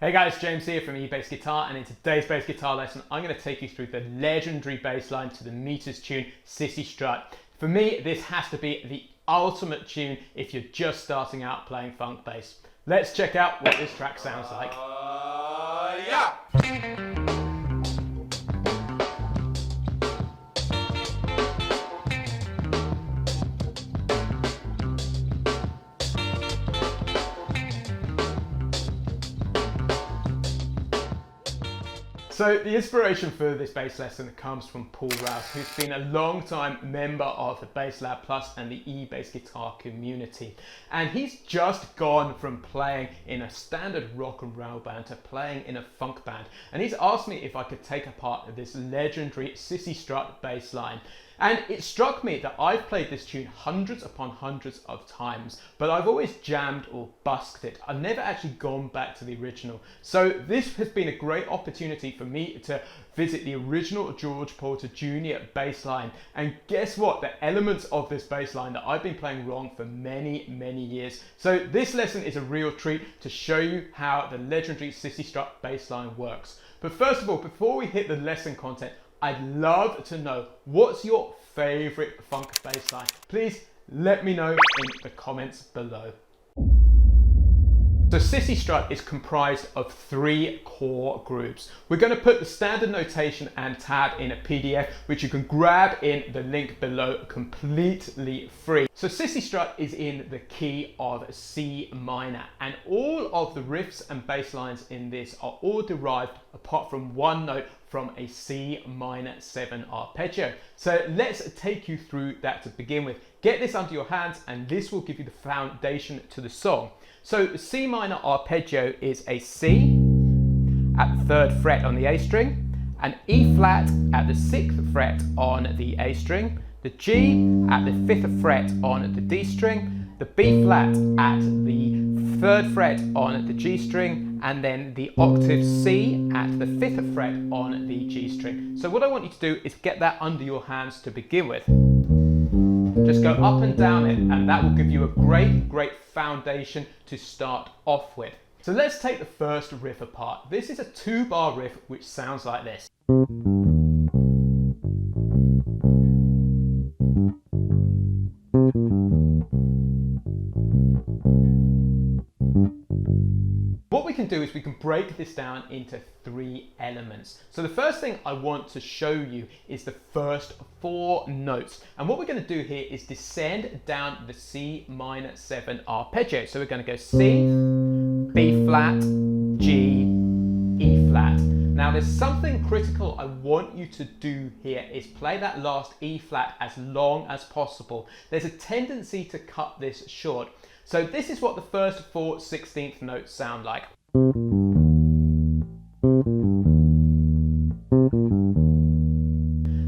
Hey guys, James here from eBassGuitar, and in today's bass guitar lesson I'm going to take you through the legendary bass line to the Meters tune, Cissy Strut. For me, this has to be the ultimate tune if you're just starting out playing funk bass. Let's check out what this track sounds like. Yeah! So the inspiration for this bass lesson comes from Paul Rouse, who's been a long-time member of the Bass Lab Plus and the eBassGuitar community. And he's just gone from playing in a standard rock and roll band to playing in a funk band. And he's asked me if I could take apart this legendary Cissy Strut bass line. And it struck me that I've played this tune hundreds upon hundreds of times, but I've always jammed or busked it. I've never actually gone back to the original. So this has been a great opportunity for me to visit the original George Porter Jr. bass line. And guess what? The elements of this bass line that I've been playing wrong for many, many years. So this lesson is a real treat to show you how the legendary Cissy Strut bass line works. But first of all, before we hit the lesson content, I'd love to know, what's your favorite funk bass line? Please let me know in the comments below. So Cissy Strut is comprised of 3 core groups. We're going to put the standard notation and tab in a PDF, which you can grab in the link below completely free. So Cissy Strut is in the key of C minor, and all of the riffs and bass lines in this are all derived, apart from one note, from a C minor 7 arpeggio. So let's take you through that to begin with. Get this under your hands and this will give you the foundation to the song. So the C minor arpeggio is a C at the 3rd fret on the A string, an E flat at the 6th fret on the A string, the G at the 5th fret on the D string, the B flat at the 3rd fret on the G string, and then the octave C at the 5th fret on the G string. So what I want you to do is get that under your hands to begin with. Just go up and down it, and that will give you a great foundation to start off with. So let's take the first riff apart. This is a 2-bar riff which sounds like this. What we can do is we can break this down into 3 elements. So the first thing I want to show you is the first 4 notes. And what we're going to do here is descend down the C minor 7 arpeggio. So we're going to go C, B flat, G, E flat. Now there's something critical I want you to do here is play that last E flat as long as possible. There's a tendency to cut this short. So this is what the first 4 16th notes sound like.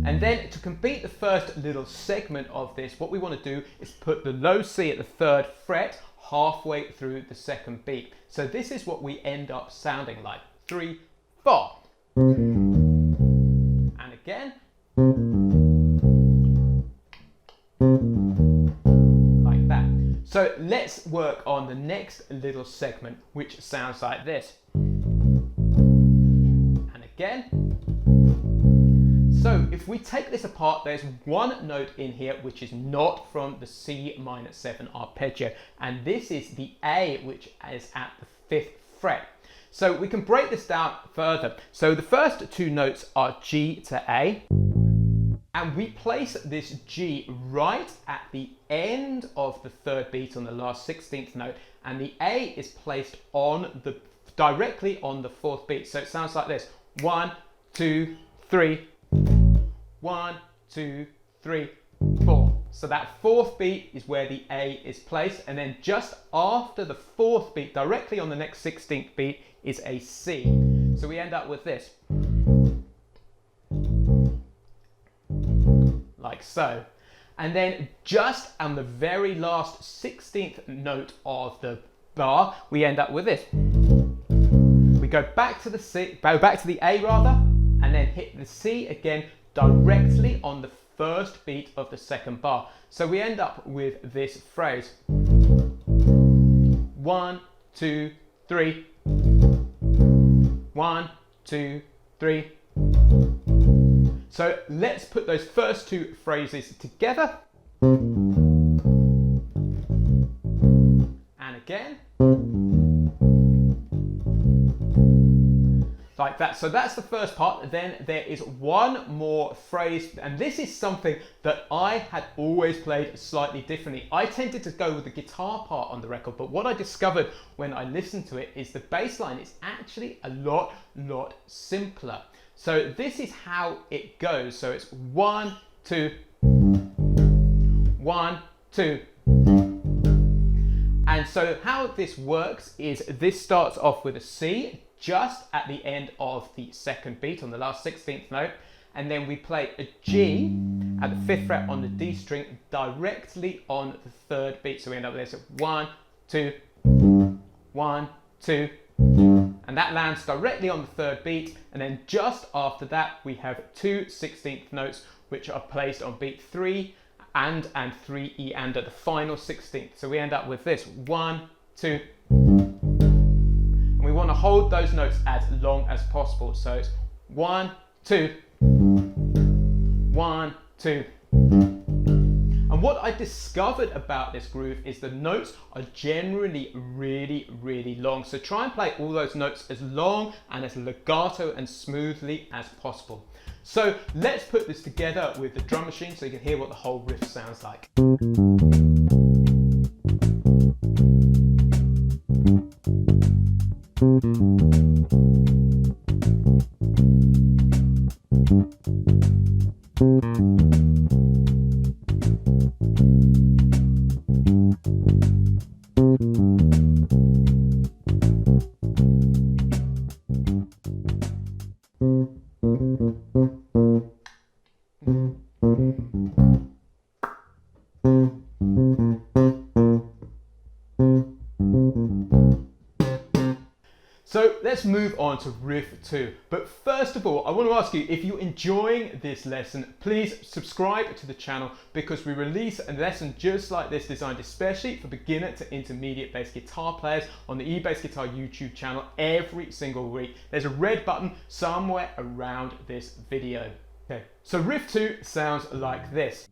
And then to complete the first little segment of this, what we want to do is put the low C at the 3rd fret halfway through the 2nd beat. So this is what we end up sounding like. 3, 4. And again. Like that. So let's work on the next little segment, which sounds like this. And again. So if we take this apart, there's one note in here which is not from the C minor 7 arpeggio, and this is the A, which is at the 5th fret. So we can break this down further. So the first 2 notes are G to A, and we place this G right at the end of the 3rd beat on the last 16th note, and the A is placed directly on the 4th beat. So it sounds like this: 1, 2, 3. 1, 2, 3, 4. So that 4th beat is where the A is placed, and then just after the 4th beat, directly on the next 16th beat, is a C. So we end up with this. Like so. And then just on the very last 16th note of the bar, we end up with this. We go back to the C, back to the A rather, and then hit the C again directly on the 1st beat of the 2nd bar. So we end up with this phrase: 1, 2, 3. 1, 2, 3. So let's put those first two phrases together. And again. Like that. So that's the first part. Then there is one more phrase, and this is something that I had always played slightly differently. I tended to go with the guitar part on the record, but what I discovered when I listened to it is the bass line is actually a lot simpler. So this is how it goes. So it's 1, 2, 1, 2. And so how this works is this starts off with a C just at the end of the second beat on the last 16th note, and then we play a G at the 5th fret on the D string directly on the third beat. So we end up with this at 1, 2, 1, 2, and that lands directly on the third beat, and then just after that we have two 16th notes which are placed on beat 3 and 3 E and at the final 16th. So we end up with this 1, 2, and we want to hold those notes as long as possible. So it's 1, 2, 1, 2. And what I discovered about this groove is the notes are generally really long. So try and play all those notes as long and as legato and smoothly as possible. So let's put this together with the drum machine so you can hear what the whole riff sounds like. So let's move on to riff 2. But first of all, I want to ask you, if you're enjoying this lesson, please subscribe to the channel, because we release a lesson just like this designed especially for beginner to intermediate bass guitar players on the eBassGuitar YouTube channel every single week. There's a red button somewhere around this video. Okay, so riff 2 sounds like this.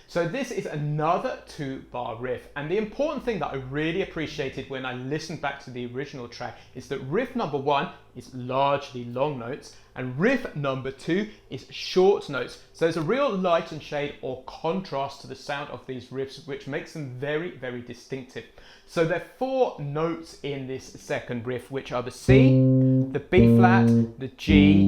So this is another 2-bar riff, and the important thing that I really appreciated when I listened back to the original track is that riff number 1 is largely long notes and riff number 2 is short notes. So there's a real light and shade or contrast to the sound of these riffs, which makes them very distinctive. So there are 4 notes in this second riff, which are the C, the B flat, the G,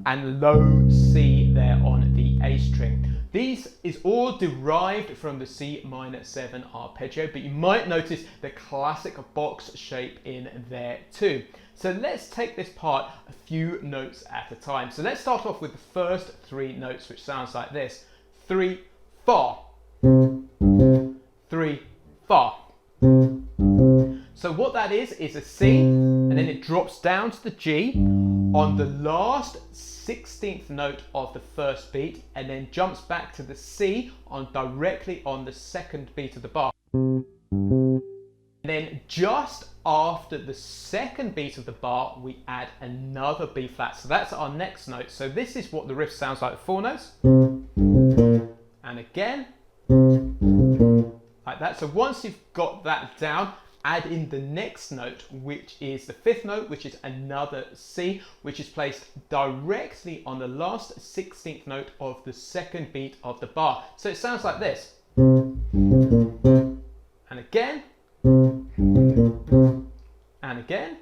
and low C there on the A string. These is all derived from the C minor 7 arpeggio, but you might notice the classic box shape in there too. So let's take this part a few notes at a time. So let's start off with the first 3 notes, which sounds like this. 3, fa. 3, fa. So what that is a C, and then it drops down to the G on the last 16th note of the first beat, and then jumps back to the C directly on the second beat of the bar. And then just after the second beat of the bar, we add another B flat. So that's our next note. So this is what the riff sounds like with 4 notes. And again, like that. So once you've got that down, add in the next note, which is the 5th note, which is another C, which is placed directly on the last 16th note of the second beat of the bar. So it sounds like this. And again. And again.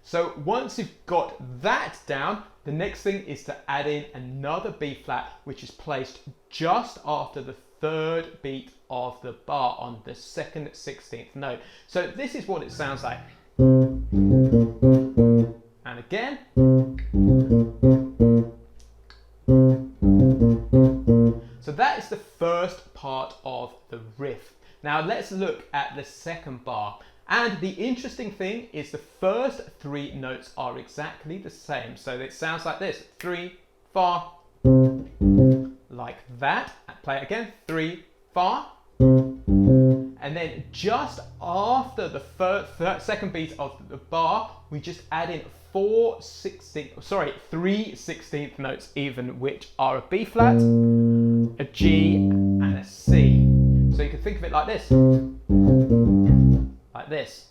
So once you've got that down, the next thing is to add in another B flat, which is placed just after the third beat of the bar on the second 16th note. So this is what it sounds like. And again. So that is the first part of the riff. Now let's look at the second bar. And the interesting thing is the first 3 notes are exactly the same. So it sounds like this. 3, fa, like that. Play it again, 3, 4. And then just after the second beat of the bar, we just add in 3/16 notes even, which are a B flat, a G, and a C. So you can think of it like this. Like this.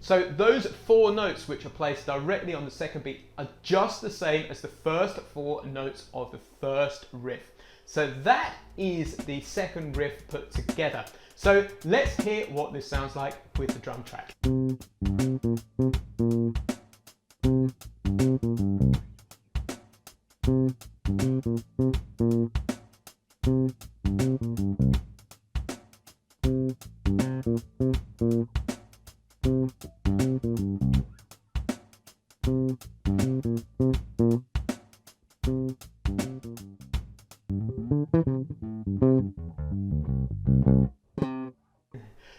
So those 4 notes which are placed directly on the second beat are just the same as the first 4 notes of the first riff. So that is the second riff put together. So let's hear what this sounds like with the drum track.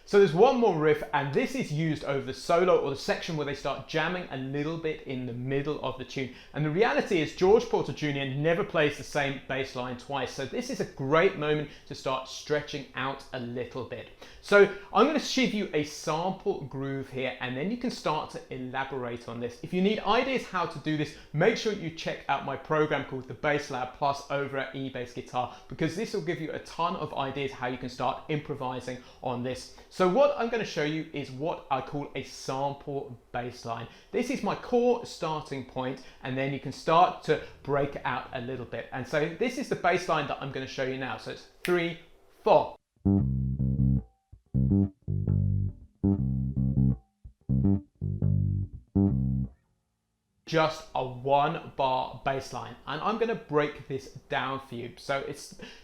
So there's one more riff, and this is used over the solo or the section where they start jamming a little bit in the middle of the tune. And the reality is George Porter Jr. never plays the same bass line twice. So this is a great moment to start stretching out a little bit. So I'm going to give you a sample groove here, and then you can start to elaborate on this. If you need ideas how to do this, make sure you check out my program called the Bass Lab Plus over at eBassGuitar, because this will give you a ton of ideas how you can start improvising on this. So what I'm going to show you is what I call a sample bass line. This is my core starting point, and then you can start to break it out a little bit. And so this is the bass line that I'm going to show you now. So it's 3, 4. Just a 1-bar bass line, and I'm going to break this down for you. So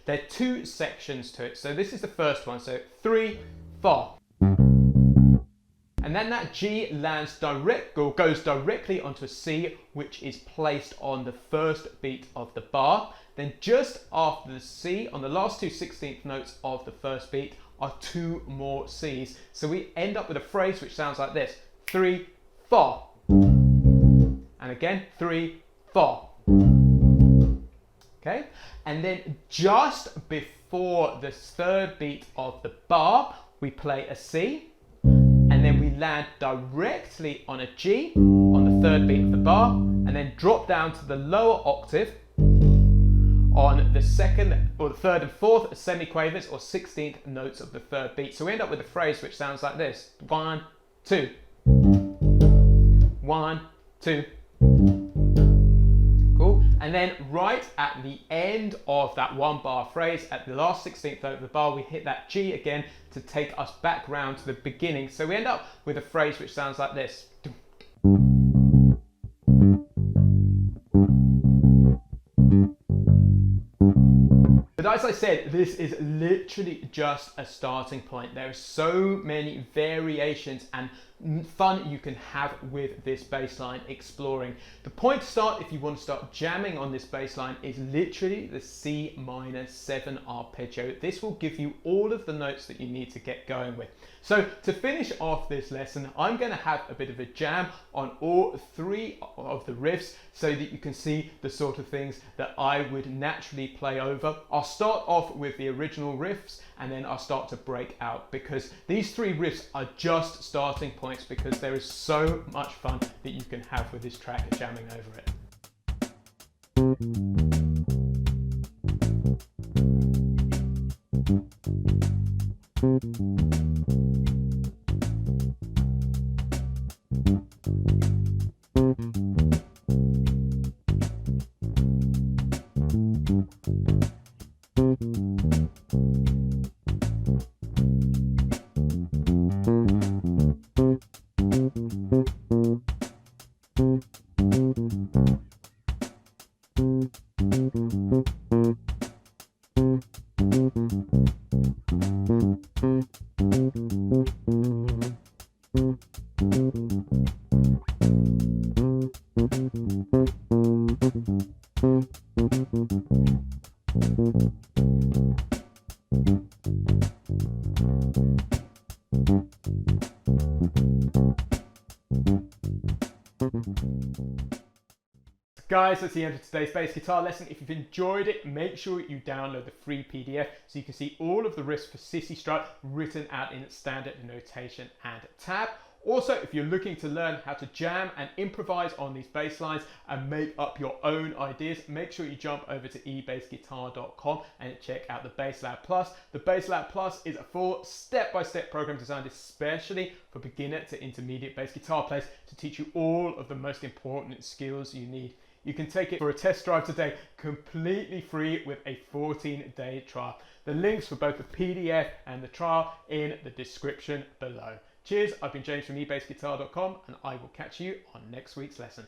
there are 2 sections to it. So this is the first one. So 3, 4. And then that G goes directly onto a C, which is placed on the first beat of the bar. Then just after the C, on the last 2 16th notes of the first beat, are 2 more C's. So we end up with a phrase which sounds like this: 3, 4. And again, 3, 4. Okay? And then just before the third beat of the bar, we play a C, and then we land directly on a G on the third beat of the bar, and then drop down to the lower octave on the second or the third and fourth semiquavers or 16th notes of the third beat. So we end up with a phrase which sounds like this: 1, 2. 1, 2. Cool. And then right at the end of that 1-bar phrase, at the last 16th note of the bar, we hit that G again to take us back round to the beginning. So we end up with a phrase which sounds like this. But as I said, this is literally just a starting point. There are so many variations and fun you can have with this bass line exploring. The point to start if you want to start jamming on this bass line is literally the C minor 7 arpeggio. This will give you all of the notes that you need to get going with. So to finish off this lesson, I'm going to have a bit of a jam on all 3 of the riffs so that you can see the sort of things that I would naturally play over. I'll start off with the original riffs, and then I'll start to break out, because these 3 riffs are just starting points, because there is so much fun that you can have with this track jamming over it. Guys, that's the end of today's bass guitar lesson. If you've enjoyed it, make sure you download the free PDF so you can see all of the riffs for Cissy Strut written out in standard notation and tab. Also, if you're looking to learn how to jam and improvise on these bass lines and make up your own ideas, make sure you jump over to eBassGuitar.com and check out the Bass Lab Plus. The Bass Lab Plus is a full step-by-step program designed especially for beginner to intermediate bass guitar players to teach you all of the most important skills you need. You can take it for a test drive today, completely free with a 14-day trial. The links for both the PDF and the trial in the description below. Cheers, I've been James from eBassGuitar.com and I will catch you on next week's lesson.